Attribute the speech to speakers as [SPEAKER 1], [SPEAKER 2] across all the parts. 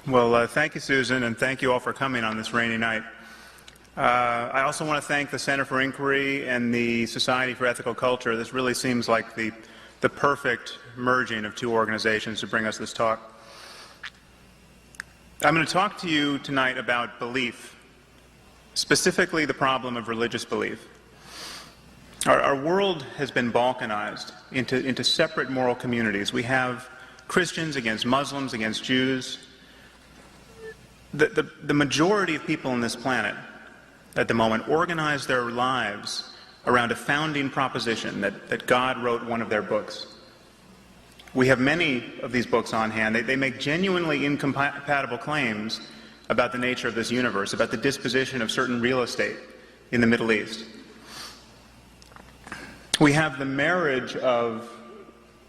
[SPEAKER 1] Well, thank you, Susan, and thank you all for coming on this rainy night. I also want to thank the Center for Inquiry and the Society for Ethical Culture. This really seems like the perfect merging of two organizations to bring us this talk. I'm going to talk to you tonight about belief, specifically the problem of religious belief. Our world has been balkanized into separate moral communities. We have Christians against Muslims, against Jews. The majority of people on this planet at the moment organize their lives around a founding proposition that God wrote one of their books. We have many of these books on hand. They make genuinely incompatible claims about the nature of this universe, about the disposition of certain real estate in the Middle East. We have the marriage of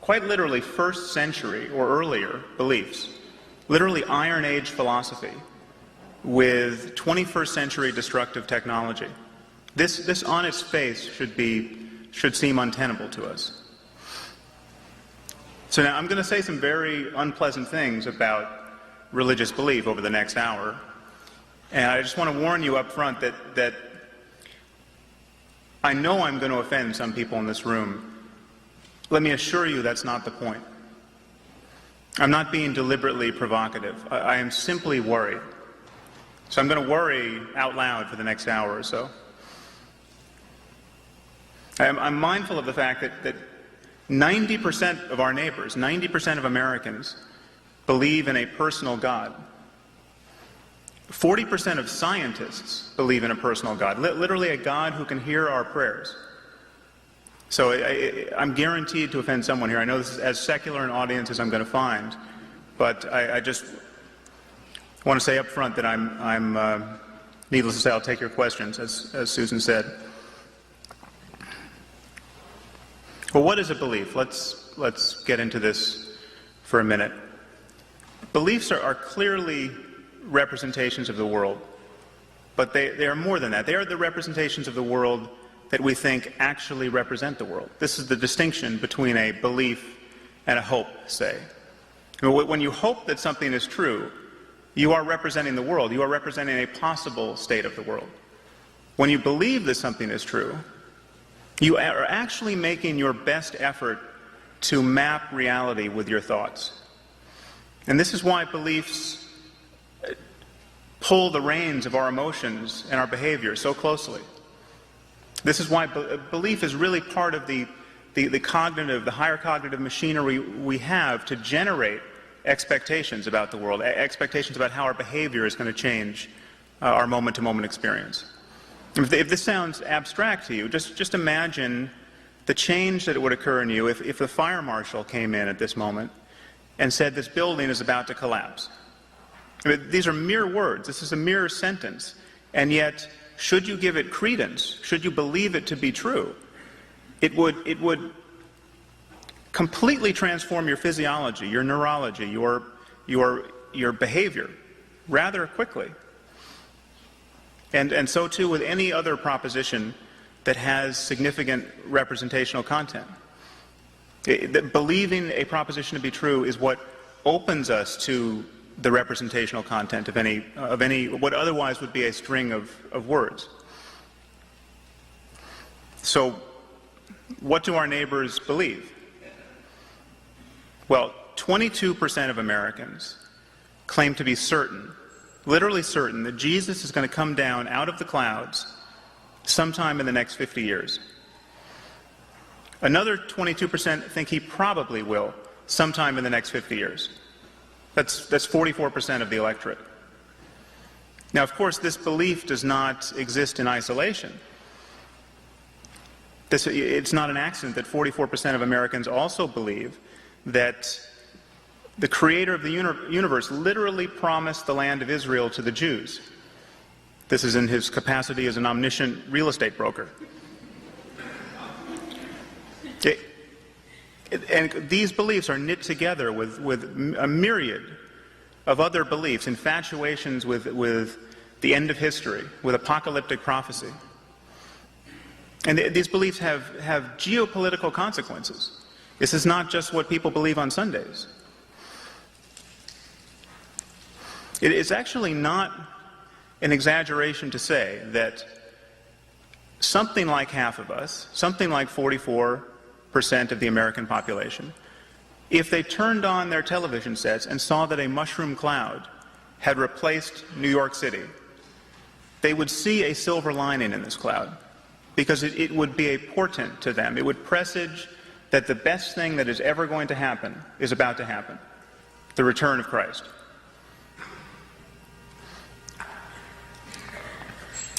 [SPEAKER 1] quite literally first century or earlier beliefs, literally Iron Age philosophy, with 21st century destructive technology. This on its face should seem untenable to us. So now I'm going to say some very unpleasant things about religious belief over the next hour, and I just want to warn you up front that I know I'm going to offend some people in this room. Let me assure you that's not the point. I'm not being deliberately provocative. I am simply worried. So I'm going to worry out loud for the next hour or so. I'm mindful of the fact that 90% of our neighbors, 90% of Americans, believe in a personal God. 40% of scientists believe in a personal God, literally a God who can hear our prayers. So I'm guaranteed to offend someone here. I know this is as secular an audience as I'm going to find, but I just want to say up front that I'm needless to say, I'll take your questions, as Susan said. Well, what is a belief? Let's get into this for a minute. Beliefs are clearly representations of the world, but they are more than that. They are the representations of the world that we think actually represent the world. This is the distinction between a belief and a hope, say. When you hope that something is true, you are representing the world. You are representing a possible state of the world. When you believe that something is true, you are actually making your best effort to map reality with your thoughts. And this is why beliefs pull the reins of our emotions and our behavior so closely. This is why belief is really part of the higher cognitive machinery we have to generate expectations about the world, expectations about how our behavior is going to change our moment-to-moment experience. If this sounds abstract to you, just imagine the change that would occur in you if the fire marshal came in at this moment and said this building is about to collapse. I mean, these are mere words. This is a mere sentence. And yet, should you give it credence, should you believe it to be true, it would completely transform your physiology, your neurology, your behavior rather quickly. And so too with any other proposition that has significant representational content. Believing a proposition to be true is what opens us to the representational content of any what otherwise would be a string of words. So, what do our neighbors believe? Well, 22% of Americans claim to be certain, literally certain, that Jesus is going to come down out of the clouds sometime in the next 50 years. Another 22% think he probably will sometime in the next 50 years. That's 44% of the electorate. Now, of course, this belief does not exist in isolation. It's not an accident that 44% of Americans also believe that the creator of the universe literally promised the land of Israel to the Jews. This is in his capacity as an omniscient real estate broker. And these beliefs are knit together with a myriad of other beliefs, infatuations with the end of history, with apocalyptic prophecy. And these beliefs have geopolitical consequences. This is not just what people believe on Sundays. It is actually not an exaggeration to say that something like half of us, something like 44% of the American population, if they turned on their television sets and saw that a mushroom cloud had replaced New York City, they would see a silver lining in this cloud, because it would be a portent to them. It would presage that the best thing that is ever going to happen is about to happen, the return of Christ.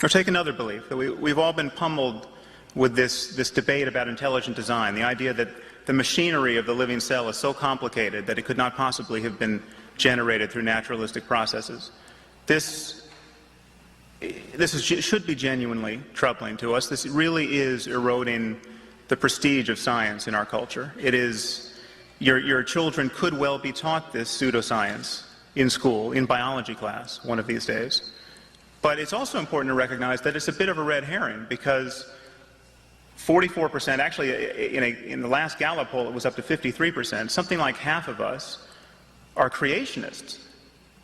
[SPEAKER 1] Or take another belief, that we've all been pummeled with this debate about intelligent design, the idea that the machinery of the living cell is so complicated that it could not possibly have been generated through naturalistic processes. This should be genuinely troubling to us. This really is eroding the prestige of science in our culture. It is, your children could well be taught this pseudoscience in school, in biology class, one of these days. But it's also important to recognize that it's a bit of a red herring, because 44%, actually in the last Gallup poll it was up to 53%, something like half of us are creationists.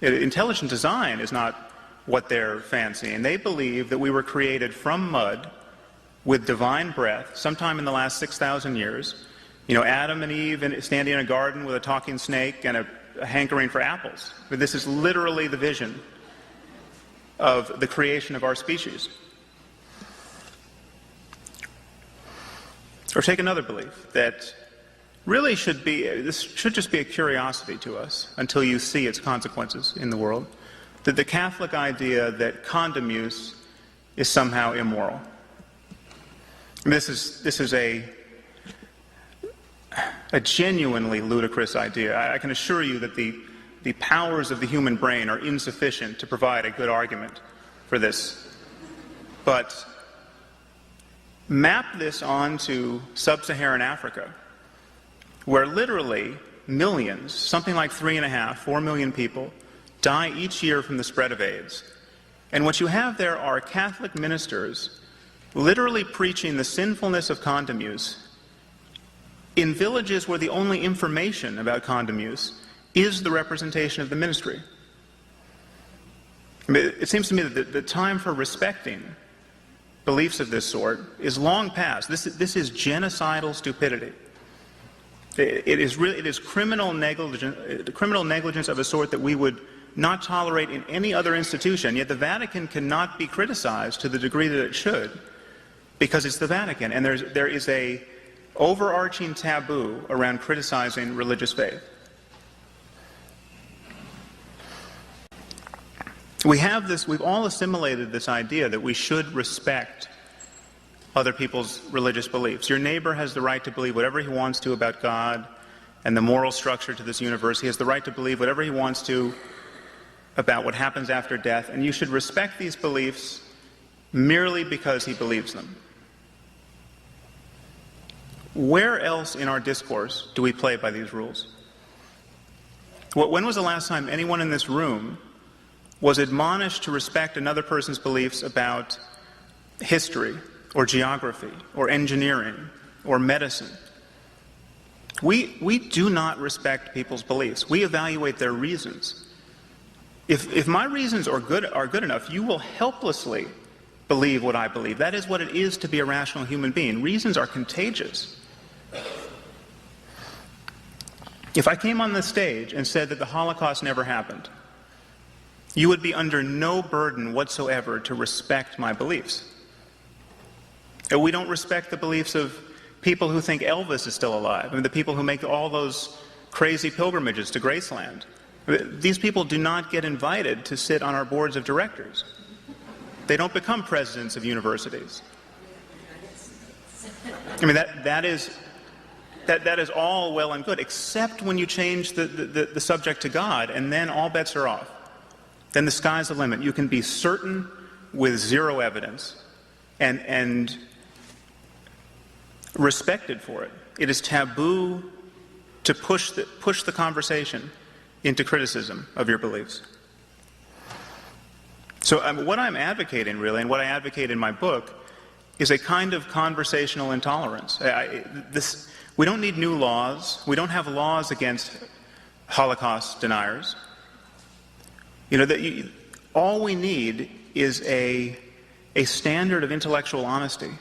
[SPEAKER 1] Intelligent design is not what they're fancying. They believe that we were created from mud with divine breath sometime in the last 6,000 years. You know, Adam and Eve standing in a garden with a talking snake and a hankering for apples. But this is literally the vision of the creation of our species. Or take another belief that really this should just be a curiosity to us until you see its consequences in the world. That the Catholic idea that condom use is somehow immoral. And this is a genuinely ludicrous idea. I can assure you that the powers of the human brain are insufficient to provide a good argument for this. But map this onto sub-Saharan Africa, where literally millions, something like 3.5, 4 million people, die each year from the spread of AIDS. And what you have there are Catholic ministers literally preaching the sinfulness of condom use in villages where the only information about condom use is the representation of the ministry. I mean, it seems to me that the time for respecting beliefs of this sort is long past. This is genocidal stupidity. It is criminal negligence of a sort that we would not tolerate in any other institution. Yet the Vatican cannot be criticized to the degree that it should, because it's the Vatican, and there is a overarching taboo around criticizing religious faith. We've all assimilated this idea that we should respect other people's religious beliefs. Your neighbor has the right to believe whatever he wants to about God and the moral structure to this universe. He has the right to believe whatever he wants to about what happens after death, and you should respect these beliefs merely because he believes them. Where else in our discourse do we play by these rules? When was the last time anyone in this room was admonished to respect another person's beliefs about history or geography or engineering or medicine? We do not respect people's beliefs. We evaluate their reasons. If my reasons are good enough, you will helplessly believe what I believe. That is what it is to be a rational human being. Reasons are contagious. If I came on this stage and said that the Holocaust never happened, you would be under no burden whatsoever to respect my beliefs. And we don't respect the beliefs of people who think Elvis is still alive, the people who make all those crazy pilgrimages to Graceland. These people do not get invited to sit on our boards of directors. They don't become presidents of universities. I mean, that is all well and good, except when you change the subject to God, and then all bets are off. Then the sky's the limit. You can be certain with zero evidence and respected for it. It is taboo to push the conversation into criticism of your beliefs. So what I'm advocating, really, and what I advocate in my book, is a kind of conversational intolerance. We don't need new laws. We don't have laws against Holocaust deniers. All we need is a standard of intellectual honesty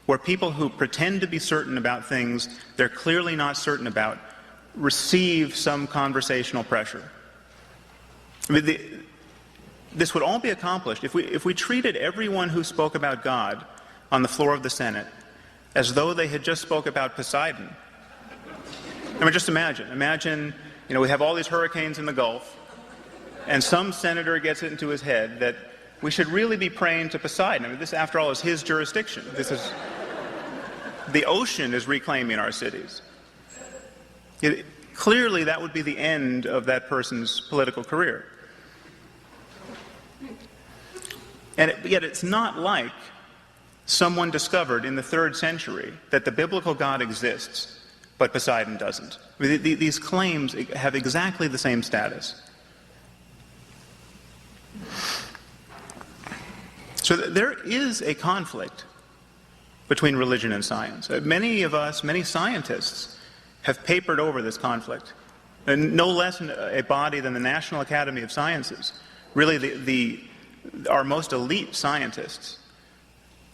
[SPEAKER 1] where people who pretend to be certain about things they're clearly not certain about receive some conversational pressure. This would all be accomplished if we treated everyone who spoke about God on the floor of the Senate as though they had just spoke about Poseidon. Just imagine, we have all these hurricanes in the Gulf, and some senator gets it into his head that we should really be praying to Poseidon. This, after all, is his jurisdiction. The ocean is reclaiming our cities. Clearly, that would be the end of that person's political career. And yet it's not like someone discovered in the 3rd century that the biblical God exists, but Poseidon doesn't. These claims have exactly the same status. So there is a conflict between religion and science. Many of us, many scientists, have papered over this conflict. And no less a body than the National Academy of Sciences, really our most elite scientists,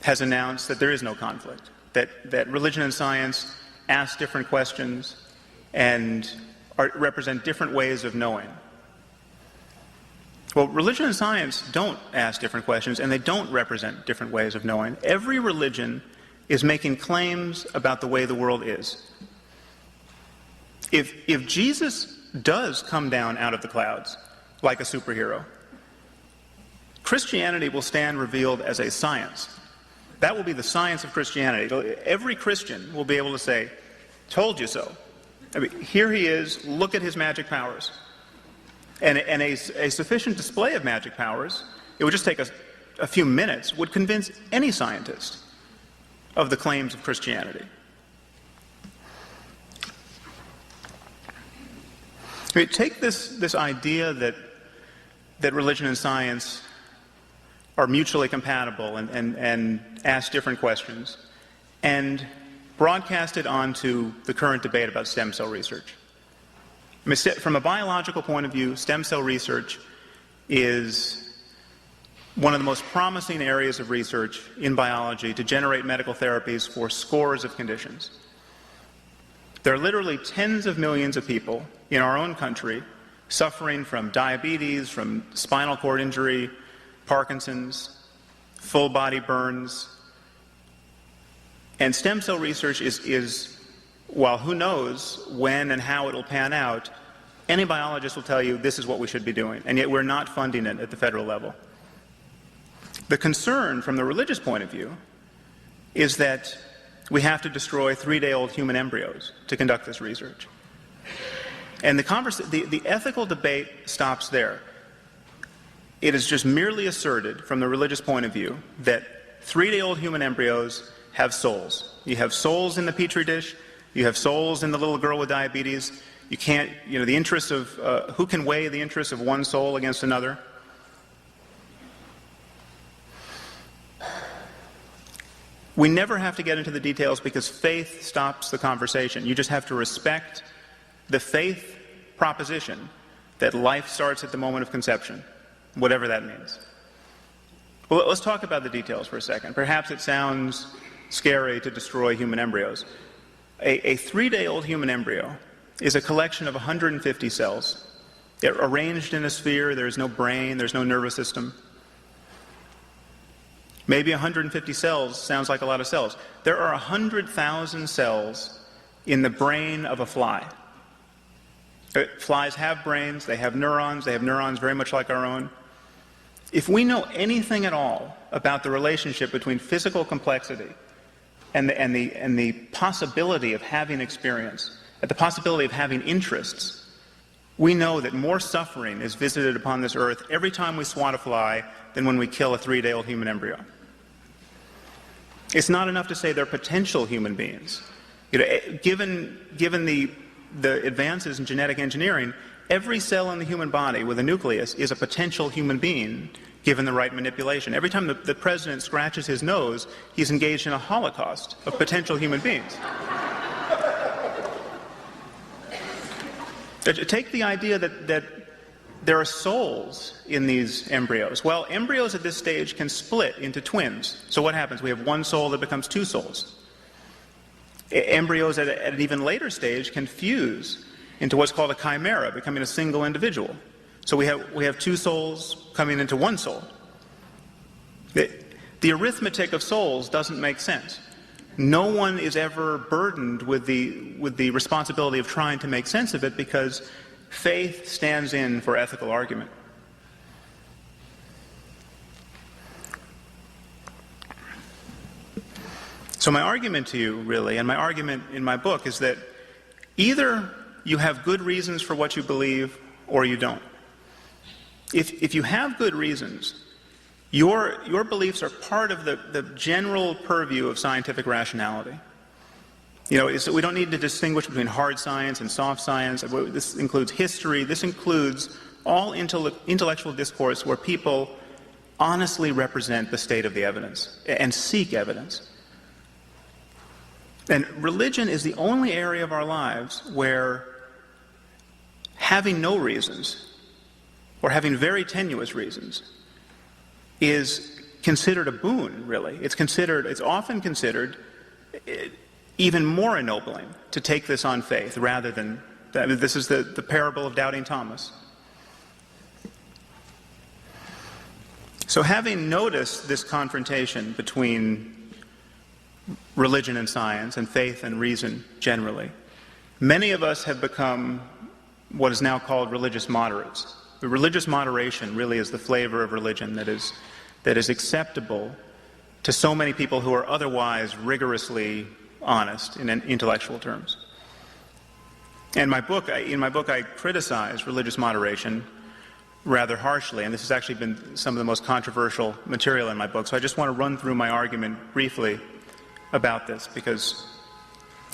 [SPEAKER 1] has announced that there is no conflict, that religion and science ask different questions and represent different ways of knowing. Well, religion and science don't ask different questions, and they don't represent different ways of knowing. Every religion is making claims about the way the world is. If Jesus does come down out of the clouds like a superhero, Christianity will stand revealed as a science. That will be the science of Christianity. Every Christian will be able to say, "Told you so." Here he is, look at his magic powers. And a sufficient display of magic powers, it would just take a few minutes, would convince any scientist of the claims of Christianity. Take this idea that religion and science are mutually compatible and ask different questions, and broadcast it onto the current debate about stem cell research. From a biological point of view, stem cell research is one of the most promising areas of research in biology to generate medical therapies for scores of conditions. There are literally tens of millions of people in our own country suffering from diabetes, from spinal cord injury, Parkinson's, full body burns. And stem cell research is while who knows when and how it'll pan out, any biologist will tell you this is what we should be doing, and yet we're not funding it at the federal level. The concern from the religious point of view is that we have to destroy 3-day-old human embryos to conduct this research. And the ethical debate stops there. It is just merely asserted from the religious point of view that 3-day-old human embryos have souls. You have souls in the petri dish. You have souls in the little girl with diabetes. You can't, the interests of, who can weigh the interests of one soul against another? We never have to get into the details because faith stops the conversation. You just have to respect the faith proposition that life starts at the moment of conception, whatever that means. Well, let's talk about the details for a second. Perhaps it sounds scary to destroy human embryos. A 3-day-old human embryo is a collection of 150 cells. They're arranged in a sphere. There's no brain. There's no nervous system. Maybe 150 cells sounds like a lot of cells. There are 100,000 cells in the brain of a fly. Flies have brains. They have neurons. They have neurons very much like our own. If we know anything at all about the relationship between physical complexity and the possibility of having experience, and the possibility of having interests, we know that more suffering is visited upon this earth every time we swat a fly than when we kill a 3-day-old human embryo. It's not enough to say they're potential human beings. Given the advances in genetic engineering, every cell in the human body with a nucleus is a potential human being given the right manipulation. Every time the president scratches his nose, he's engaged in a holocaust of potential human beings. Take the idea that there are souls in these embryos. Well, embryos at this stage can split into twins. So what happens? We have one soul that becomes two souls. Embryos at an even later stage can fuse into what's called a chimera, becoming a single individual. So we have two souls coming into one soul. The arithmetic of souls doesn't make sense. No one is ever burdened with the responsibility of trying to make sense of it, because faith stands in for ethical argument. So my argument to you, really, and my argument in my book, is that either you have good reasons for what you believe or you don't. If you have good reasons, your beliefs are part of the general purview of scientific rationality. You know, we don't need to distinguish between hard science and soft science. This includes history. This includes all intellectual discourse where people honestly represent the state of the evidence and seek evidence. And religion is the only area of our lives where having no reasons, or having very tenuous reasons, is considered a boon, really. It's often considered even more ennobling to take this on faith rather than, this is the parable of doubting Thomas. So having noticed this confrontation between religion and science, and faith and reason generally, many of us have become what is now called religious moderates. The religious moderation really is the flavor of religion that is acceptable to so many people who are otherwise rigorously honest in intellectual terms. And in my book, I criticize religious moderation rather harshly, and this has actually been some of the most controversial material in my book. So I just want to run through my argument briefly about this, because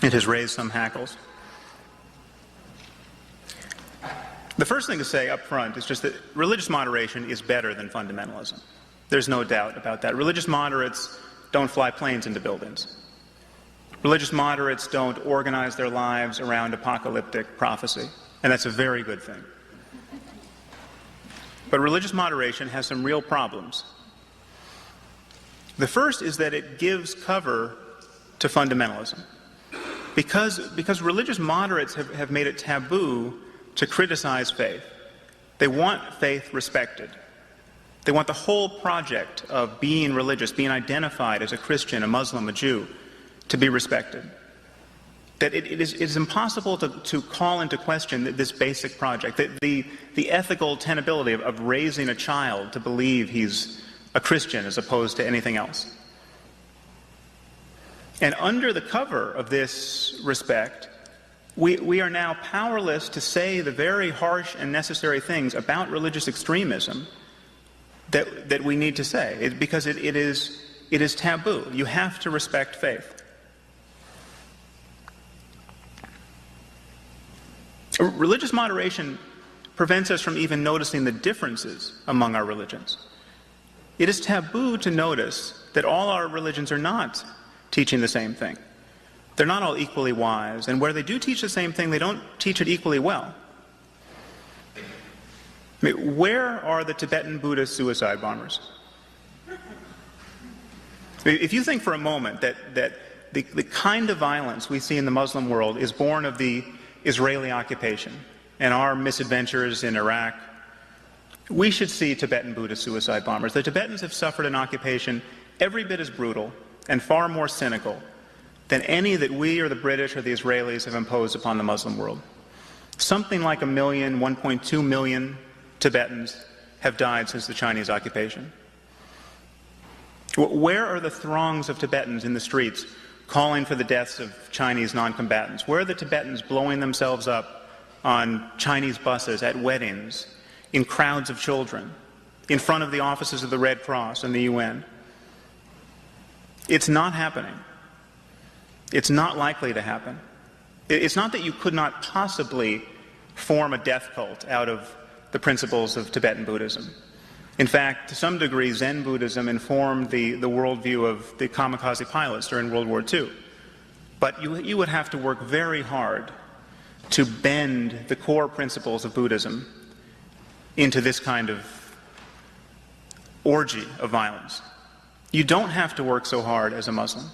[SPEAKER 1] it has raised some hackles. The first thing to say up front is just that religious moderation is better than fundamentalism. There's no doubt about that. Religious moderates don't fly planes into buildings. Religious moderates don't organize their lives around apocalyptic prophecy, and that's a very good thing. But religious moderation has some real problems. The first is that it gives cover to fundamentalism. Because religious moderates have made it taboo to criticize faith. They want faith respected. They want the whole project of being religious, being identified as a Christian, a Muslim, a Jew, to be respected. That it is impossible to call into question this basic project, the ethical tenability of raising a child to believe he's a Christian as opposed to anything else. And under the cover of this respect, we are now powerless to say the very harsh and necessary things about religious extremism that we need to say, because it is taboo. You have to respect faith. Religious moderation prevents us from even noticing the differences among our religions. It is taboo to notice that all our religions are not teaching the same thing. They're not all equally wise, and where they do teach the same thing, they don't teach it equally well. I mean, where are the Tibetan Buddhist suicide bombers? If you think for a moment that the kind of violence we see in the Muslim world is born of the Israeli occupation and our misadventures in Iraq, we should see Tibetan Buddhist suicide bombers. The Tibetans have suffered an occupation every bit as brutal and far more cynical than any that we or the British or the Israelis have imposed upon the Muslim world. Something like 1 million, 1.2 million Tibetans have died since the Chinese occupation. Where are the throngs of Tibetans in the streets calling for the deaths of Chinese non-combatants? Where are the Tibetans blowing themselves up on Chinese buses, at weddings, in crowds of children, in front of the offices of the Red Cross and the UN? It's not happening. It's not likely to happen. It's not that you could not possibly form a death cult out of the principles of Tibetan Buddhism. In fact, to some degree, Zen Buddhism informed the worldview of the kamikaze pilots during World War II. But you would have to work very hard to bend the core principles of Buddhism into this kind of orgy of violence. You don't have to work so hard as a Muslim.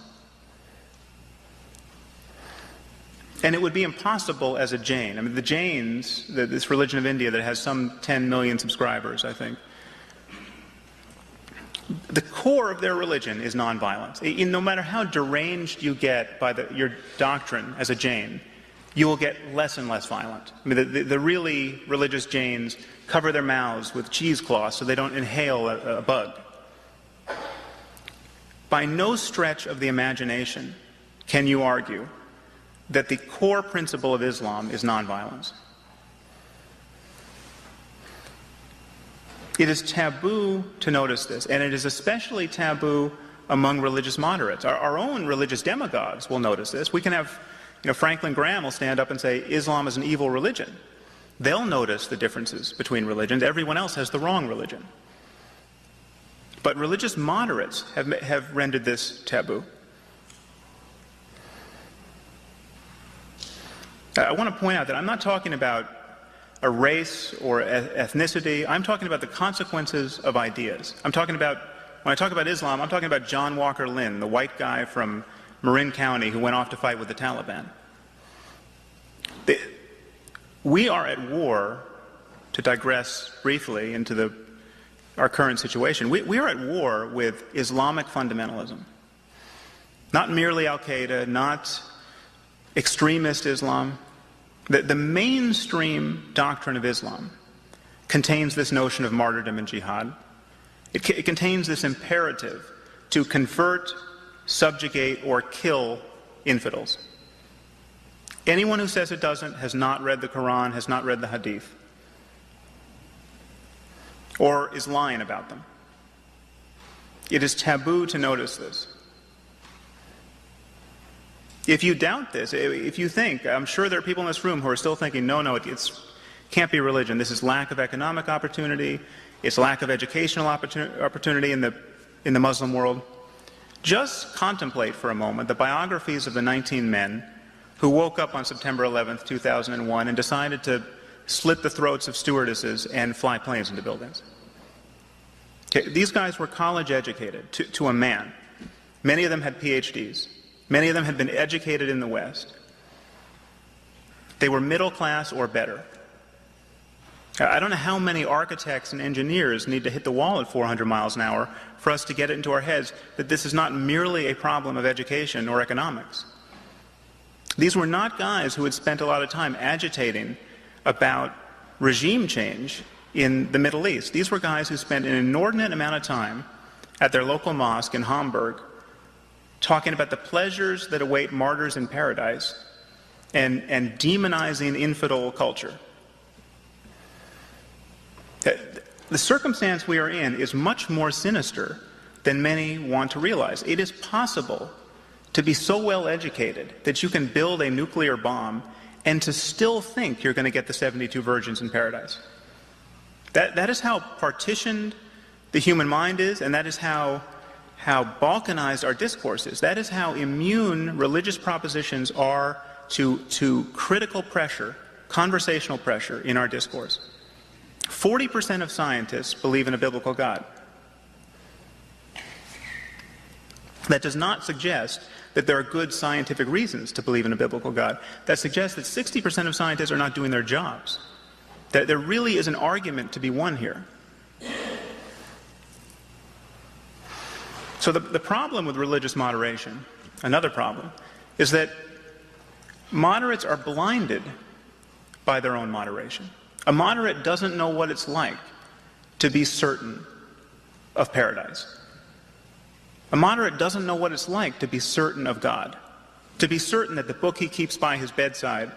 [SPEAKER 1] And it would be impossible as a Jain. I mean, the Jains, this religion of India that has some 10 million subscribers, I think, the core of their religion is nonviolence. No matter how deranged you get by your doctrine as a Jain, you will get less and less violent. I mean, the really religious Jains cover their mouths with cheesecloths so they don't inhale a bug. By no stretch of the imagination can you argue that the core principle of Islam is nonviolence. It is taboo to notice this, and it is especially taboo among religious moderates. Our own religious demagogues will notice this. We can have, Franklin Graham will stand up and say, Islam is an evil religion. They'll notice the differences between religions. Everyone else has the wrong religion. But religious moderates have rendered this taboo. I want to point out that I'm not talking about a race or ethnicity. I'm talking about the consequences of ideas. When I talk about Islam, I'm talking about John Walker Lynn, the white guy from Marin County who went off to fight with the Taliban. We are at war, to digress briefly into our current situation, we are at war with Islamic fundamentalism. Not merely Al-Qaeda, not extremist Islam. The mainstream doctrine of Islam contains this notion of martyrdom and jihad. It contains this imperative to convert, subjugate, or kill infidels. Anyone who says it doesn't has not read the Quran, has not read the Hadith, or is lying about them. It is taboo to notice this. If you doubt this, if you think, I'm sure there are people in this room who are still thinking, no, it can't be religion. This is lack of economic opportunity. It's lack of educational opportunity in the Muslim world. Just contemplate for a moment the biographies of the 19 men who woke up on September 11th, 2001 and decided to slit the throats of stewardesses and fly planes into buildings. Okay, these guys were college educated to a man. Many of them had PhDs. Many of them had been educated in the West. They were middle class or better. I don't know how many architects and engineers need to hit the wall at 400 miles an hour for us to get it into our heads that this is not merely a problem of education or economics. These were not guys who had spent a lot of time agitating about regime change in the Middle East. These were guys who spent an inordinate amount of time at their local mosque in Hamburg talking about the pleasures that await martyrs in paradise and demonizing infidel culture. The circumstance we are in is much more sinister than many want to realize. It is possible to be so well educated that you can build a nuclear bomb and to still think you're going to get the 72 virgins in paradise. That is how partitioned the human mind is, and that is how balkanized our discourse is. That is how immune religious propositions are to critical pressure, conversational pressure in our discourse. 40% of scientists believe in a biblical God. That does not suggest that there are good scientific reasons to believe in a biblical God. That suggests that 60% of scientists are not doing their jobs. That there really is an argument to be won here. So the problem with religious moderation, another problem, is that moderates are blinded by their own moderation. A moderate doesn't know what it's like to be certain of paradise. A moderate doesn't know what it's like to be certain of God, to be certain that the book he keeps by his bedside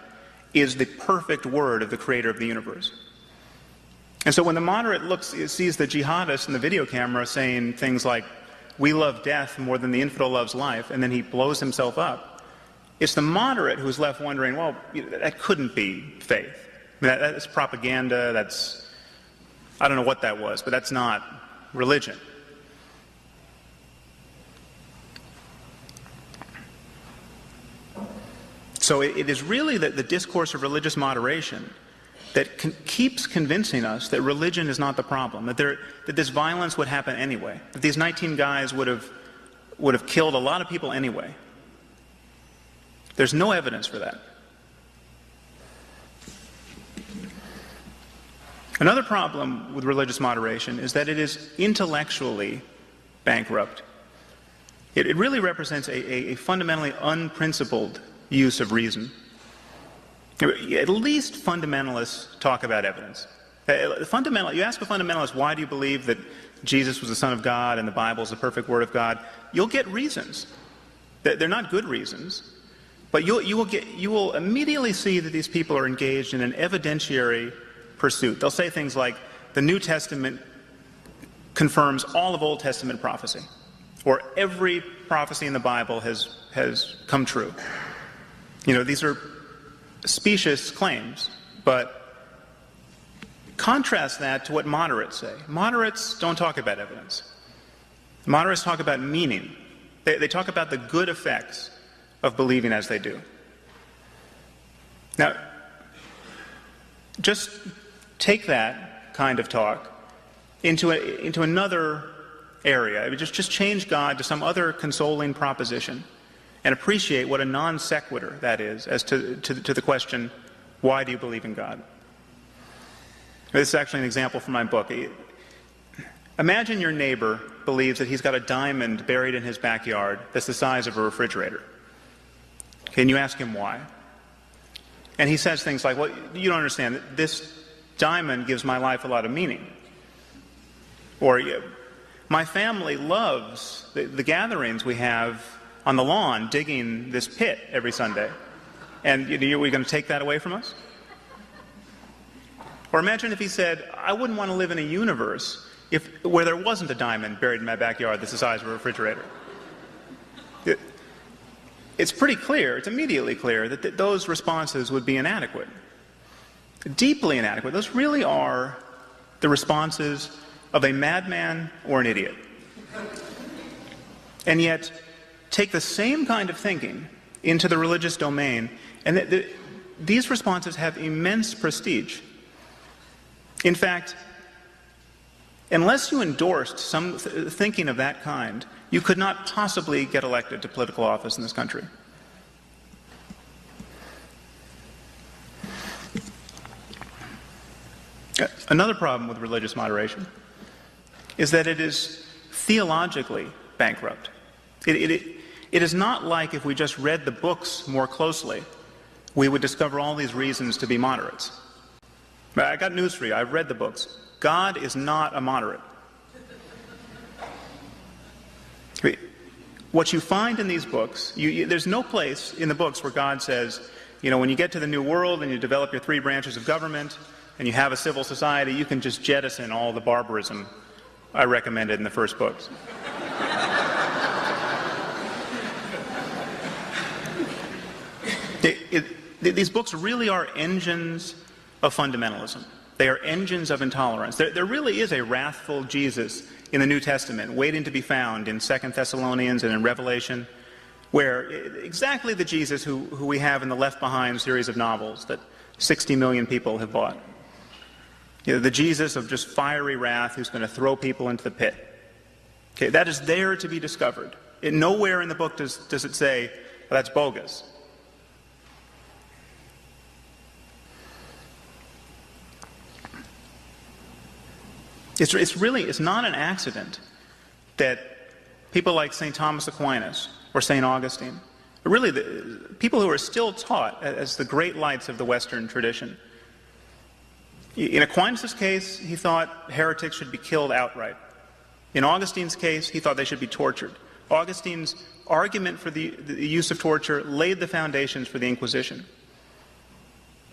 [SPEAKER 1] is the perfect word of the creator of the universe. And so when the moderate sees the jihadist in the video camera saying things like, "We love death more than the infidel loves life," and then he blows himself up, it's the moderate who's left wondering, well, that couldn't be faith. I mean, that's propaganda, I don't know what that was, but that's not religion. So it is really the discourse of religious moderation that keeps convincing us that religion is not the problem, that this violence would happen anyway, that these 19 guys would have killed a lot of people anyway. There's no evidence for that. Another problem with religious moderation is that it is intellectually bankrupt. It really represents a fundamentally unprincipled use of reason. At least fundamentalists talk about evidence. You ask a fundamentalist, why do you believe that Jesus was the Son of God and the Bible is the perfect Word of God? You'll get reasons. They're not good reasons, but you will immediately see that these people are engaged in an evidentiary pursuit. They'll say things like, the New Testament confirms all of Old Testament prophecy, or every prophecy in the Bible has come true. These are specious claims, but contrast that to what moderates say. Moderates don't talk about evidence. Moderates talk about meaning. They talk about the good effects of believing as they do. Now, just take that kind of talk into another area. Just change God to some other consoling proposition and appreciate what a non sequitur that is as to the question, why do you believe in God? This is actually an example from my book. Imagine your neighbor believes that he's got a diamond buried in his backyard that's the size of a refrigerator. Okay, and you ask him why. And he says things like, well, you don't understand. This diamond gives my life a lot of meaning. Or, my family loves the gatherings we have on the lawn digging this pit every Sunday. And are we going to take that away from us? Or imagine if he said, I wouldn't want to live in a universe where there wasn't a diamond buried in my backyard that's the size of a refrigerator. It's pretty clear, it's immediately clear, that those responses would be inadequate. Deeply inadequate. Those really are the responses of a madman or an idiot. And yet, take the same kind of thinking into the religious domain, and these responses have immense prestige. In fact, unless you endorsed some thinking of that kind, you could not possibly get elected to political office in this country. Another problem with religious moderation is that it is theologically bankrupt. It is not like if we just read the books more closely, we would discover all these reasons to be moderates. I got news for you. I've read the books. God is not a moderate. What you find in these books, there's no place in the books where God says, when you get to the New World and you develop your 3 branches of government and you have a civil society, you can just jettison all the barbarism I recommended in the first books. These books really are engines of fundamentalism. They are engines of intolerance. There really is a wrathful Jesus in the New Testament waiting to be found in 2 Thessalonians and in Revelation, where exactly the Jesus who we have in the Left Behind series of novels that 60 million people have bought. The Jesus of just fiery wrath who's going to throw people into the pit. Okay, that is there to be discovered. Nowhere in the book does it say, well, that's bogus. It's not an accident that people like St. Thomas Aquinas or St. Augustine, really the people who are still taught as the great lights of the Western tradition. In Aquinas' case, he thought heretics should be killed outright. In Augustine's case, he thought they should be tortured. Augustine's argument for the use of torture laid the foundations for the Inquisition.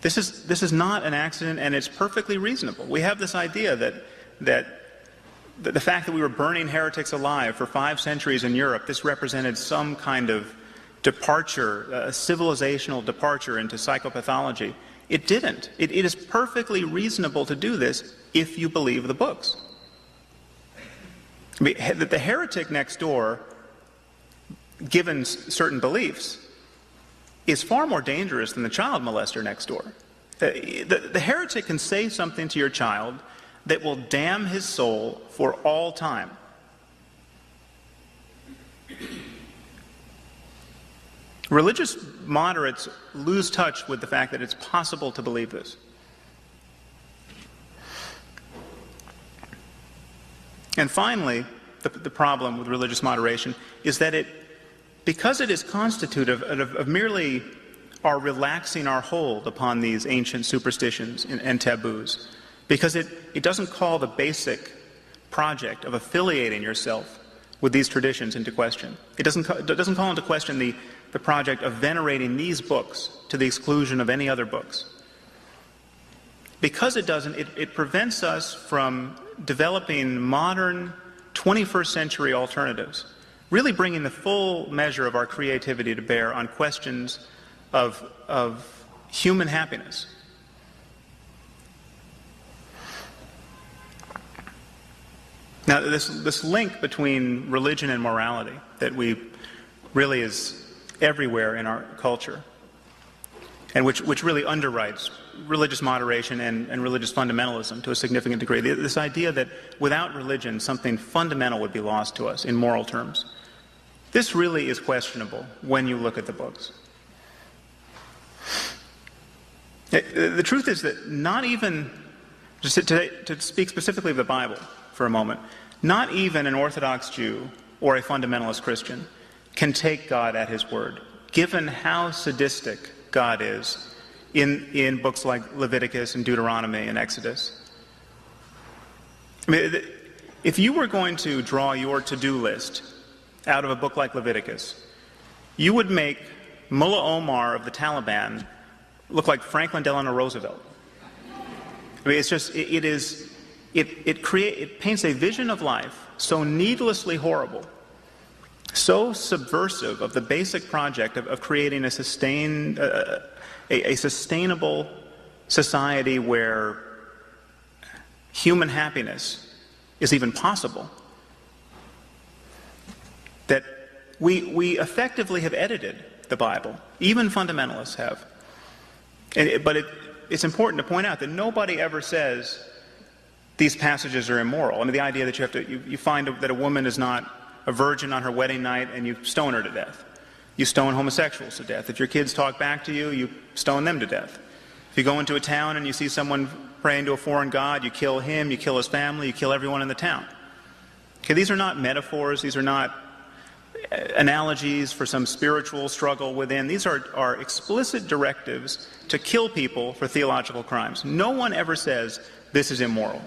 [SPEAKER 1] This is not an accident, and it's perfectly reasonable. We have this idea that the fact that we were burning heretics alive for 5 centuries in Europe, this represented some kind of departure, a civilizational departure into psychopathology. It didn't. It is perfectly reasonable to do this if you believe the books. I mean, the heretic next door, given certain beliefs, is far more dangerous than the child molester next door. The heretic can say something to your child that will damn his soul for all time. Religious moderates lose touch with the fact that it's possible to believe this. And finally, the problem with religious moderation is that because it is constitutive of merely our relaxing our hold upon these ancient superstitions and taboos, because it doesn't call the basic project of affiliating yourself with these traditions into question. It doesn't call into question the project of venerating these books to the exclusion of any other books. Because it doesn't, it prevents us from developing modern 21st century alternatives, really bringing the full measure of our creativity to bear on questions of human happiness. Now, this link between religion and morality that really is everywhere in our culture, and which really underwrites religious moderation and religious fundamentalism to a significant degree. This idea that without religion, something fundamental would be lost to us in moral terms. This really is questionable when you look at the books. The truth is that not even, just to speak specifically of the Bible for a moment, not even an Orthodox Jew or a fundamentalist Christian can take God at his word, given how sadistic God is in books like Leviticus and Deuteronomy and Exodus. I mean, if you were going to draw your to-do list out of a book like Leviticus, you would make Mullah Omar of the Taliban look like Franklin Delano Roosevelt. I mean, it's just, it paints a vision of life so needlessly horrible, so subversive of the basic project of creating a sustainable society where human happiness is even possible, that we effectively have edited the Bible. Even fundamentalists have. But it's important to point out that nobody ever says these passages are immoral. I mean, the idea that you find that a woman is not a virgin on her wedding night and you stone her to death. You stone homosexuals to death. If your kids talk back to you, you stone them to death. If you go into a town and you see someone praying to a foreign god, you kill him, you kill his family, you kill everyone in the town. Okay, these are not metaphors. These are not analogies for some spiritual struggle within. These are explicit directives to kill people for theological crimes. No one ever says this is immoral.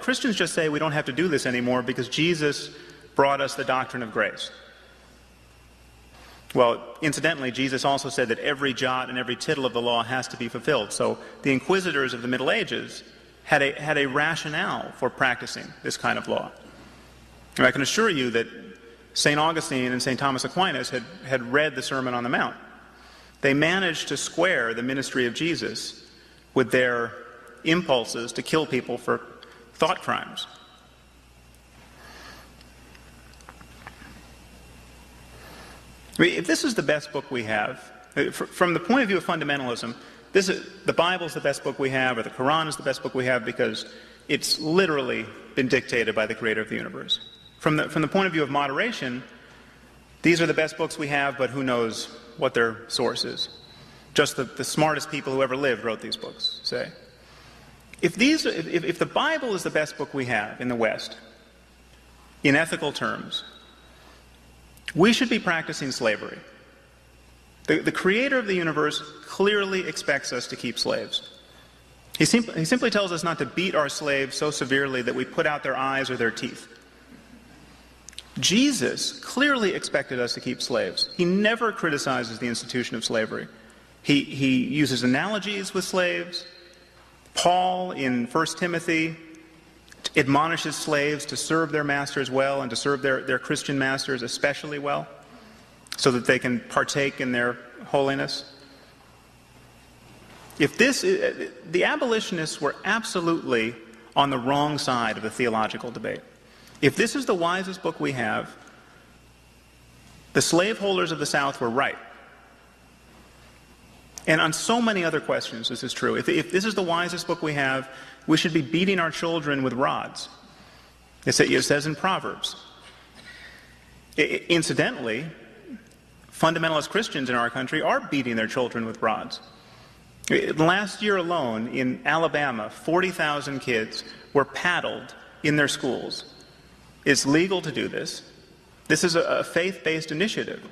[SPEAKER 1] Christians just say we don't have to do this anymore because Jesus brought us the doctrine of grace. Well, incidentally, Jesus also said that every jot and every tittle of the law has to be fulfilled. So the inquisitors of the Middle Ages had a rationale for practicing this kind of law. And I can assure you that St. Augustine and St. Thomas Aquinas had read the Sermon on the Mount. They managed to square the ministry of Jesus with their impulses to kill people for thought crimes. I mean, if this is the best book we have, from the point of view of fundamentalism, the Bible is the best book we have, or the Quran is the best book we have because it's literally been dictated by the creator of the universe. From the point of view of moderation, these are the best books we have, but who knows what their source is. Just the smartest people who ever lived wrote these books, say. If the Bible is the best book we have in the West, in ethical terms, we should be practicing slavery. The creator of the universe clearly expects us to keep slaves. He simply tells us not to beat our slaves so severely that we put out their eyes or their teeth. Jesus clearly expected us to keep slaves. He never criticizes the institution of slavery. He uses analogies with slaves. Paul in 1 Timothy admonishes slaves to serve their masters well and to serve their Christian masters especially well so that they can partake in their holiness. The abolitionists were absolutely on the wrong side of the theological debate. If this is the wisest book we have, the slaveholders of the South were right. And on so many other questions, this is true. If this is the wisest book we have, we should be beating our children with rods. It says in Proverbs. Incidentally, fundamentalist Christians in our country are beating their children with rods. Last year alone, in Alabama, 40,000 kids were paddled in their schools. It's legal to do this. This is a faith-based initiative.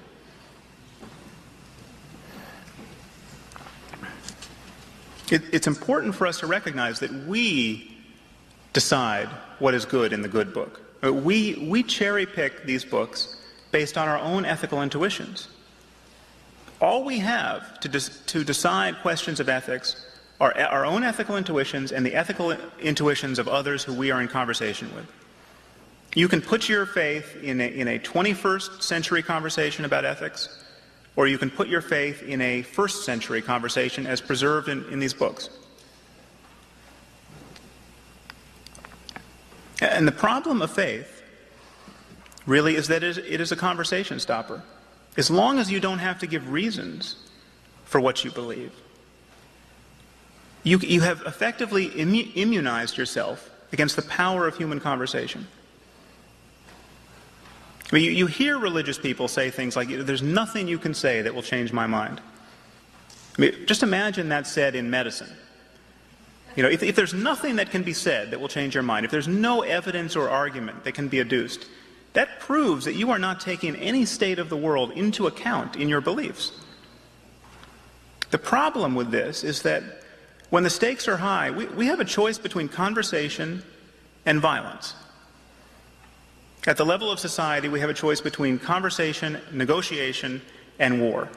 [SPEAKER 1] It's important for us to recognize that we decide what is good in the good book. We cherry-pick these books based on our own ethical intuitions. All we have to decide questions of ethics are our own ethical intuitions and the ethical intuitions of others who we are in conversation with. You can put your faith in a 21st century conversation about ethics, or you can put your faith in a first century conversation as preserved in these books. And the problem of faith really is that it is a conversation stopper. As long as you don't have to give reasons for what you believe, you have effectively immunized yourself against the power of human conversation. I mean, you hear religious people say things like, there's nothing you can say that will change my mind. I mean, just imagine that said in medicine. If there's nothing that can be said that will change your mind, if there's no evidence or argument that can be adduced, that proves that you are not taking any state of the world into account in your beliefs. The problem with this is that when the stakes are high, we have a choice between conversation and violence. At the level of society, we have a choice between conversation, negotiation, and war.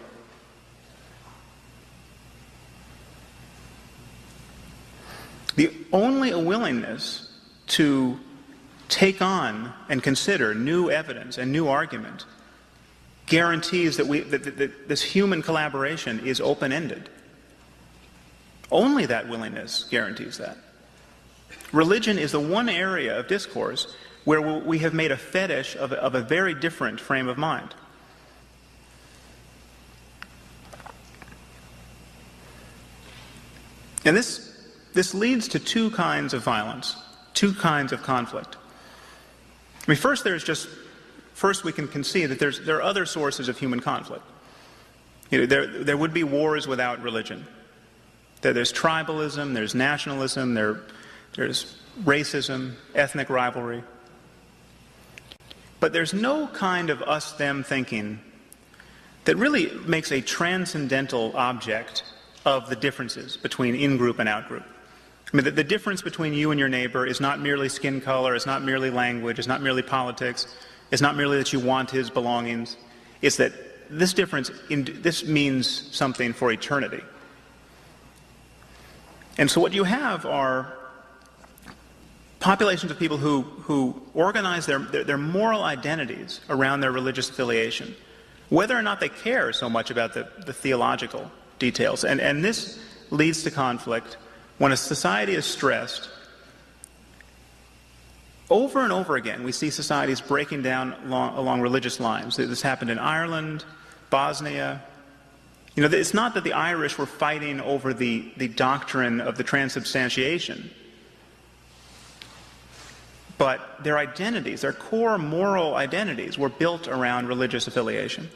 [SPEAKER 1] The only willingness to take on and consider new evidence and new argument guarantees that this human collaboration is open-ended. Only that willingness guarantees that. Religion is the one area of discourse where we have made a fetish of a very different frame of mind. And this leads to two kinds of violence, two kinds of conflict. I mean, first we can concede that there are other sources of human conflict. There would be wars without religion. There's tribalism, there's nationalism, there's racism, ethnic rivalry. But there's no kind of us-them thinking that really makes a transcendental object of the differences between in-group and out-group. I mean, the difference between you and your neighbor is not merely skin color, it's not merely language, it's not merely politics, it's not merely that you want his belongings. It's that this difference, this means something for eternity. And so what you have are populations of people who organize their moral identities around their religious affiliation, whether or not they care so much about the theological details. And this leads to conflict when a society is stressed. Over and over again, we see societies breaking down along religious lines. This happened in Ireland, Bosnia. It's not that the Irish were fighting over the doctrine of the transubstantiation, but their identities, their core moral identities, were built around religious affiliation.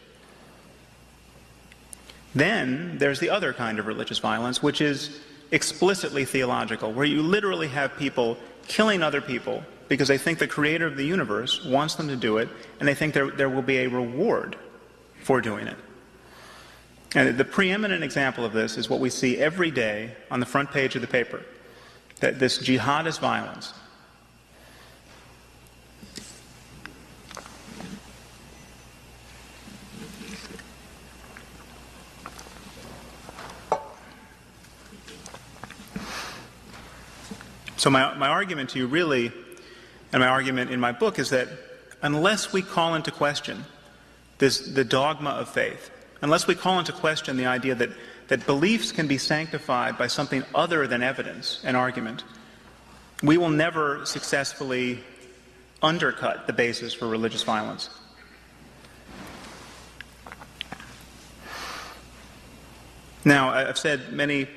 [SPEAKER 1] Then there's the other kind of religious violence, which is explicitly theological, where you literally have people killing other people because they think the creator of the universe wants them to do it, and they think there will be a reward for doing it. And the preeminent example of this is what we see every day on the front page of the paper, that this jihadist violence. So my argument to you really, and my argument in my book, is that unless we call into question the dogma of faith, unless we call into question the idea that beliefs can be sanctified by something other than evidence and argument, we will never successfully undercut the basis for religious violence. Now, I've said many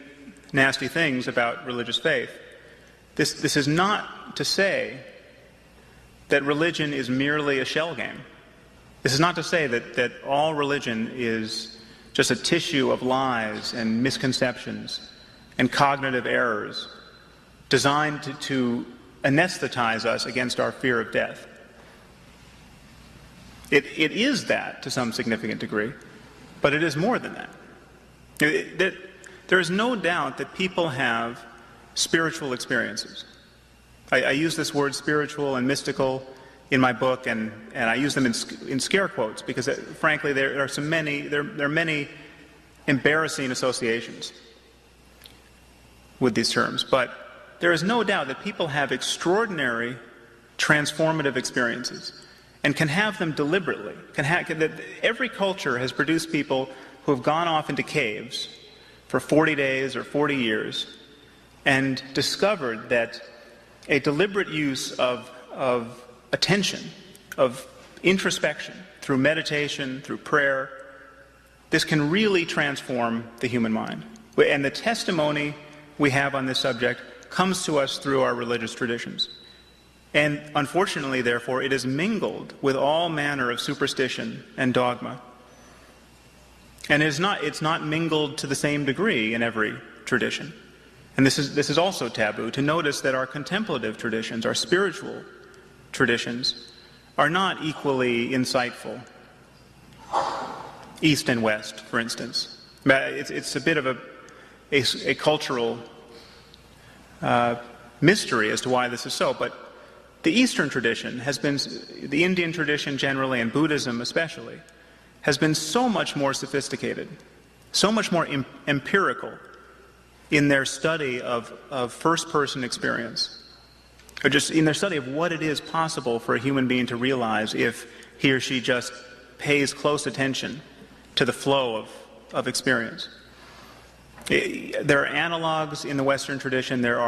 [SPEAKER 1] nasty things about religious faith. This is not to say that religion is merely a shell game. This is not to say that all religion is just a tissue of lies and misconceptions and cognitive errors designed to anesthetize us against our fear of death. It is that to some significant degree, but it is more than that. There is no doubt that people have spiritual experiences. I use this word spiritual and mystical in my book, and I use them in scare quotes because, frankly, there are many embarrassing associations with these terms. But there is no doubt that people have extraordinary transformative experiences and can have them deliberately. Every culture has produced people who have gone off into caves for 40 days or 40 years and discovered that a deliberate use of attention, of introspection, through meditation, through prayer, this can really transform the human mind. And the testimony we have on this subject comes to us through our religious traditions. And unfortunately, therefore, it is mingled with all manner of superstition and dogma. And it's not mingled to the same degree in every tradition. And this is also taboo, to notice that our contemplative traditions, our spiritual traditions, are not equally insightful. East and West, for instance. It's a bit of a cultural mystery as to why this is so, but the Eastern tradition has been, the Indian tradition generally, and Buddhism especially, has been so much more sophisticated, so much more empirical in their study of first-person experience, or just in their study of what it is possible for a human being to realize if he or she just pays close attention to the flow of experience. There are analogs in the Western tradition. There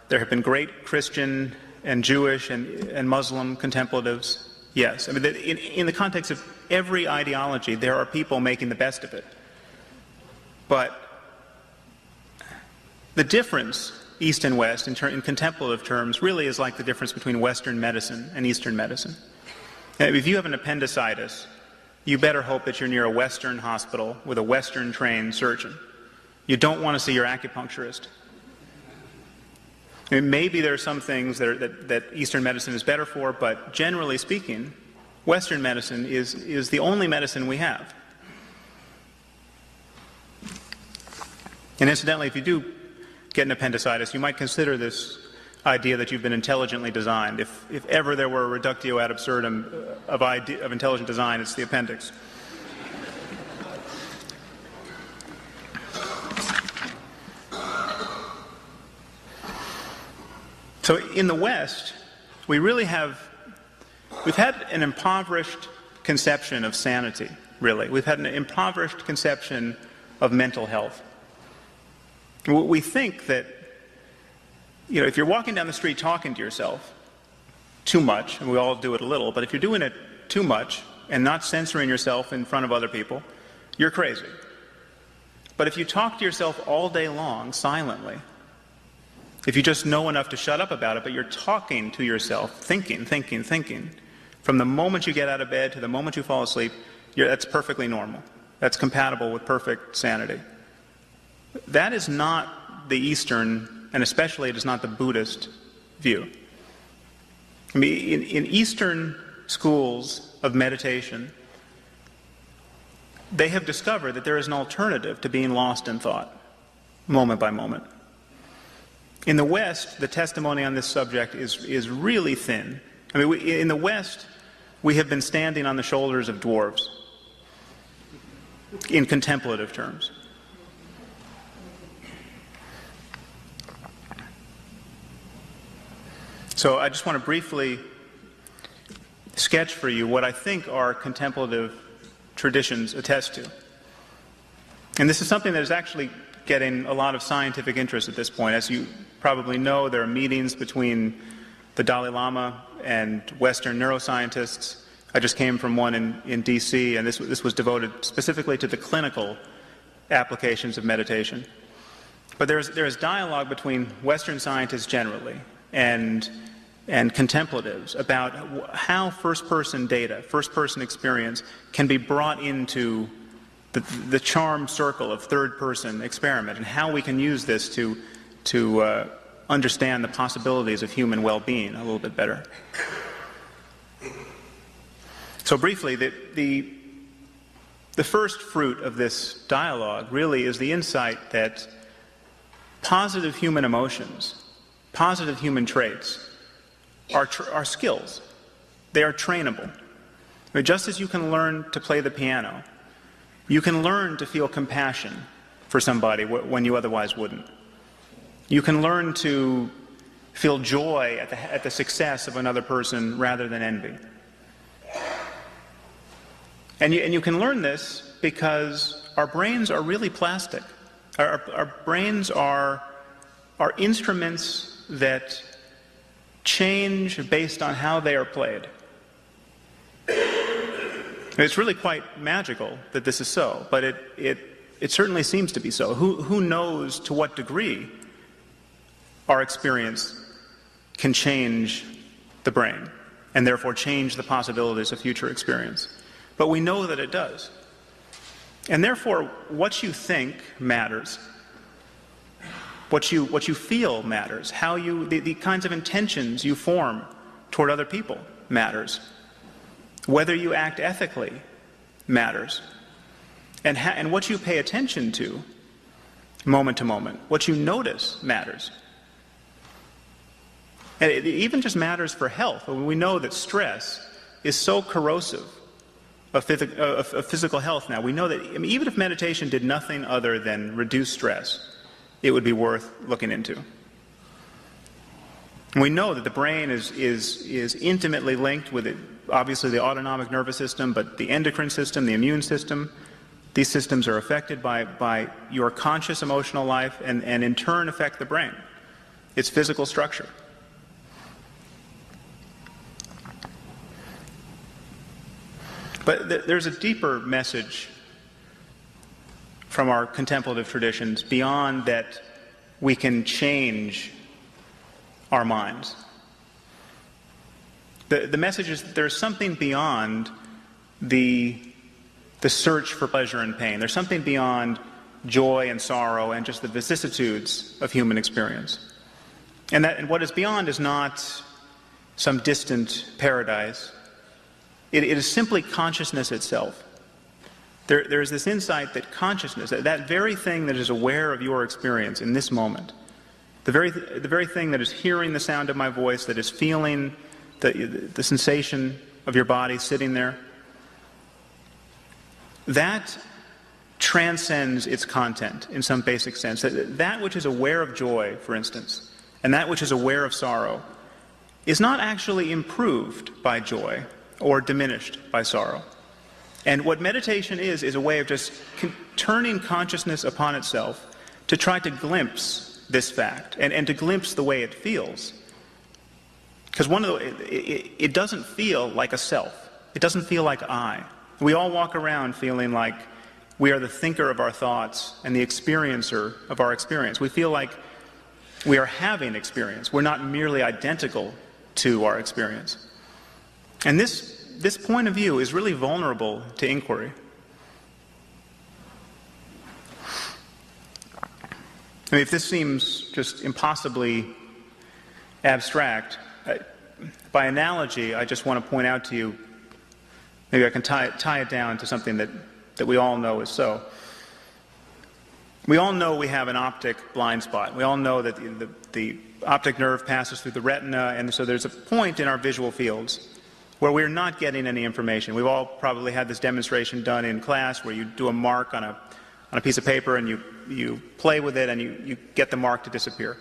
[SPEAKER 1] have been great Christian and Jewish and Muslim contemplatives. Yes, I mean, in the context of every ideology, there are people making the best of it. But the difference, East and West, in contemplative terms, really is like the difference between Western medicine and Eastern medicine. If you have an appendicitis, you better hope that you're near a Western hospital with a Western-trained surgeon. You don't want to see your acupuncturist. I mean, maybe there are some things that Eastern medicine is better for, but generally speaking, Western medicine is the only medicine we have. And incidentally, if you do get an appendicitis, you might consider this idea that you've been intelligently designed. If ever there were a reductio ad absurdum of intelligent design, it's the appendix. So in the West, we've had an impoverished conception of sanity, really. We've had an impoverished conception of mental health. We think that, if you're walking down the street talking to yourself too much, and we all do it a little, but if you're doing it too much and not censoring yourself in front of other people, you're crazy. But if you talk to yourself all day long, silently, if you just know enough to shut up about it, but you're talking to yourself, thinking, from the moment you get out of bed to the moment you fall asleep, that's perfectly normal. That's compatible with perfect sanity. That is not the Eastern, and especially it is not the Buddhist view. I mean, in Eastern schools of meditation, they have discovered that there is an alternative to being lost in thought, moment by moment. In the West, the testimony on this subject is really thin. I mean, in the West, we have been standing on the shoulders of dwarves in contemplative terms. So I just want to briefly sketch for you what I think our contemplative traditions attest to. And this is something that is actually getting a lot of scientific interest at this point. As you probably know, there are meetings between the Dalai Lama and Western neuroscientists. I just came from one in D.C., and this was devoted specifically to the clinical applications of meditation. But there is dialogue between Western scientists generally and contemplatives about how first-person data, first-person experience can be brought into the charmed circle of third-person experiment, and how we can use this to understand the possibilities of human well-being a little bit better. So briefly, the first fruit of this dialogue really is the insight that positive human emotions, positive human traits, are skills. They are trainable. I mean, just as you can learn to play the piano, you can learn to feel compassion for somebody when you otherwise wouldn't. You can learn to feel joy at the success of another person rather than envy. And you can learn this because our brains are really plastic. Our brains are instruments that change based on how they are played. It's really quite magical that this is so, but it certainly seems to be so. Who knows to what degree our experience can change the brain and therefore change the possibilities of future experience. But we know that it does. And therefore, what you think matters. What you feel matters. How the kinds of intentions you form toward other people matters. Whether you act ethically matters. And what you pay attention to, moment to moment, what you notice matters. And it even just matters for health. We know that stress is so corrosive of physical health now. We know that even if meditation did nothing other than reduce stress, it would be worth looking into. And we know that the brain is intimately linked with it, obviously the autonomic nervous system, but the endocrine system, the immune system. These systems are affected by your conscious emotional life and in turn affect the brain, its physical structure. But there's a deeper message from our contemplative traditions beyond that we can change our minds. The message is that there's something beyond the search for pleasure and pain. There's something beyond joy and sorrow and just the vicissitudes of human experience. And what is beyond is not some distant paradise. It is simply consciousness itself. There is this insight that consciousness, that very thing that is aware of your experience in this moment, the very thing that is hearing the sound of my voice, that is feeling the sensation of your body sitting there, that transcends its content in some basic sense. That which is aware of joy, for instance, and that which is aware of sorrow, is not actually improved by joy or diminished by sorrow. And what meditation is a way of just turning consciousness upon itself to try to glimpse this fact and to glimpse the way it feels. Because it doesn't feel like a self. It doesn't feel like I. We all walk around feeling like we are the thinker of our thoughts and the experiencer of our experience. We feel like we are having experience. We're not merely identical to our experience. And this point of view is really vulnerable to inquiry. I mean, if this seems just impossibly abstract, by analogy, I just want to point out to you, maybe I can tie it down to something that we all know is so. We all know we have an optic blind spot. We all know that the optic nerve passes through the retina, and so there's a point in our visual fields where we're not getting any information. We've all probably had this demonstration done in class where you do a mark on a piece of paper and you play with it and you get the mark to disappear.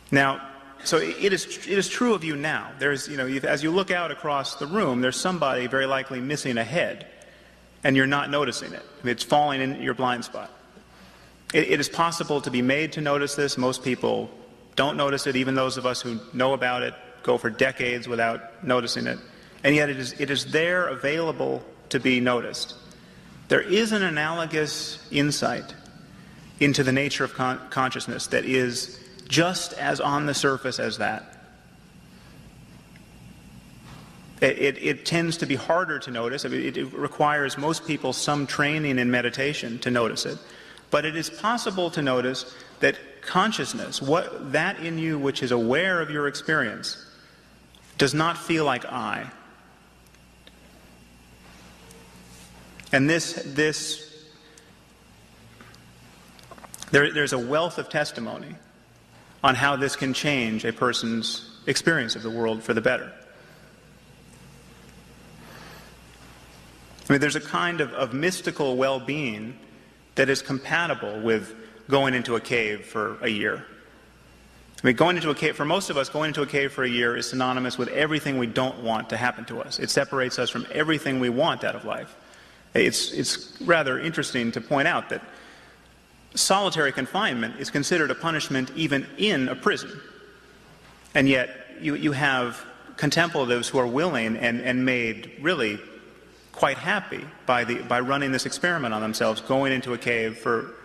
[SPEAKER 1] Now, so it is true of you now. There's, as you look out across the room, there's somebody very likely missing a head, and you're not noticing it. It's falling in your blind spot. It is possible to be made to notice this. Most people don't notice it. Even those of us who know about it go for decades without noticing it. And yet it is there available to be noticed. There is an analogous insight into the nature of consciousness that is just as on the surface as that. It tends to be harder to notice. I mean, it requires most people some training in meditation to notice it. But it is possible to notice that consciousness, that in you which is aware of your experience, does not feel like I. And there's a wealth of testimony on how this can change a person's experience of the world for the better. I mean, there's a kind of mystical well-being that is compatible with going into a cave for a year. I mean, going into a cave, for most of us, going into a cave for a year is synonymous with everything we don't want to happen to us. It separates us from everything we want out of life. It's rather interesting to point out that solitary confinement is considered a punishment even in a prison. And yet you have contemplatives who are willing and made really quite happy by running this experiment on themselves, going into a cave for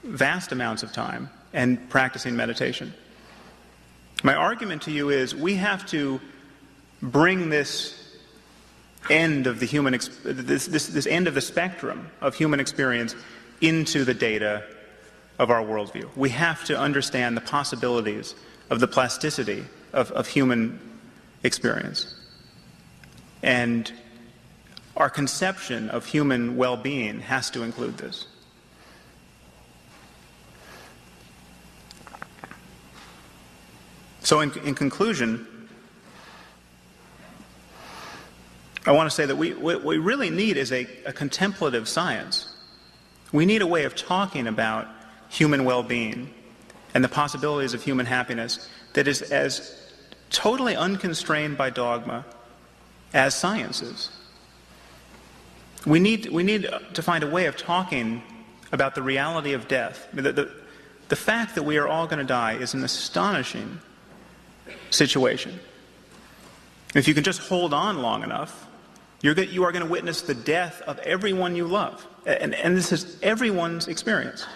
[SPEAKER 1] vast amounts of time and practicing meditation. My argument to you is we have to bring this end of the human this end of the spectrum of human experience into the data of our worldview. We have to understand the possibilities of the plasticity of human experience. And our conception of human well-being has to include this. So in conclusion, I want to say that what we really need is a contemplative science. We need a way of talking about human well-being and the possibilities of human happiness that is as totally unconstrained by dogma as science is. We need to find a way of talking about the reality of death. I mean, the fact that we are all going to die is an astonishing situation. If you can just hold on long enough, you are going to witness the death of everyone you love. And this is everyone's experience.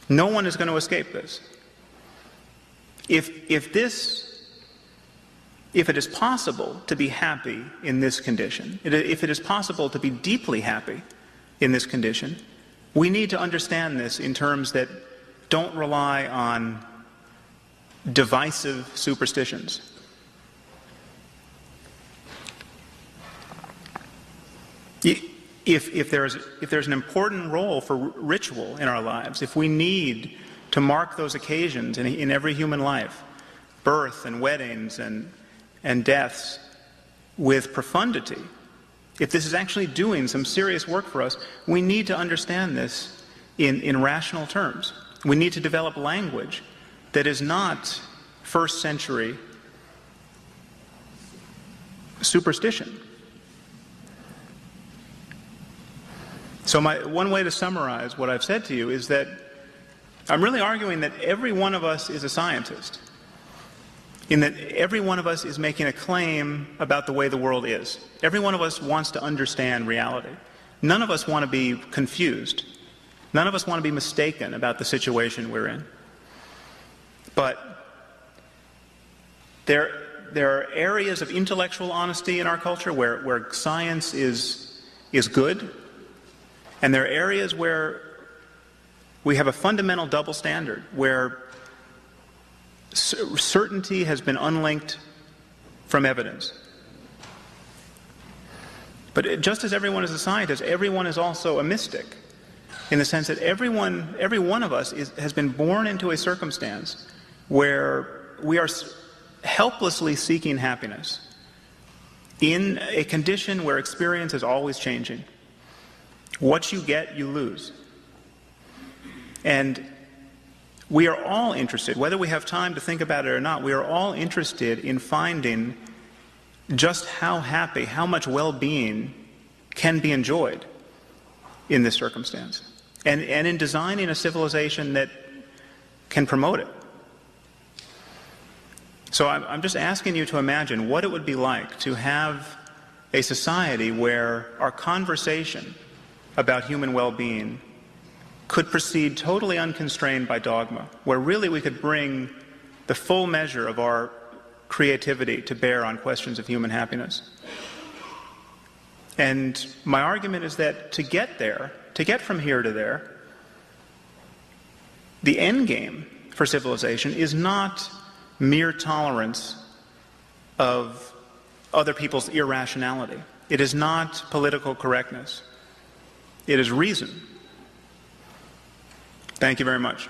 [SPEAKER 1] No one is going to escape this. If it is possible to be happy in this condition, if it is possible to be deeply happy in this condition, we need to understand this in terms that don't rely on divisive superstitions. If there's an important role for ritual in our lives, if we need to mark those occasions in every human life, birth and weddings and deaths, with profundity, if this is actually doing some serious work for us, we need to understand this in rational terms. We need to develop language that is not first century superstition. So one way to summarize what I've said to you is that I'm really arguing that every one of us is a scientist, in that every one of us is making a claim about the way the world is. Every one of us wants to understand reality. None of us want to be confused. None of us want to be mistaken about the situation we're in. But there are areas of intellectual honesty in our culture where science is good, and there are areas where we have a fundamental double standard, where certainty has been unlinked from evidence. But just as everyone is a scientist, everyone is also a mystic, in the sense that every one of us has been born into a circumstance where we are helplessly seeking happiness in a condition where experience is always changing. What you get, you lose. And we are all interested, whether we have time to think about it or not, we are all interested in finding just how happy, how much well-being can be enjoyed in this circumstance, and in designing a civilization that can promote it. So I'm just asking you to imagine what it would be like to have a society where our conversation about human well-being could proceed totally unconstrained by dogma, where really we could bring the full measure of our creativity to bear on questions of human happiness. And my argument is that to get there, to get from here to there, the end game for civilization is not mere tolerance of other people's irrationality. It is not political correctness. It is reason. Thank you very much.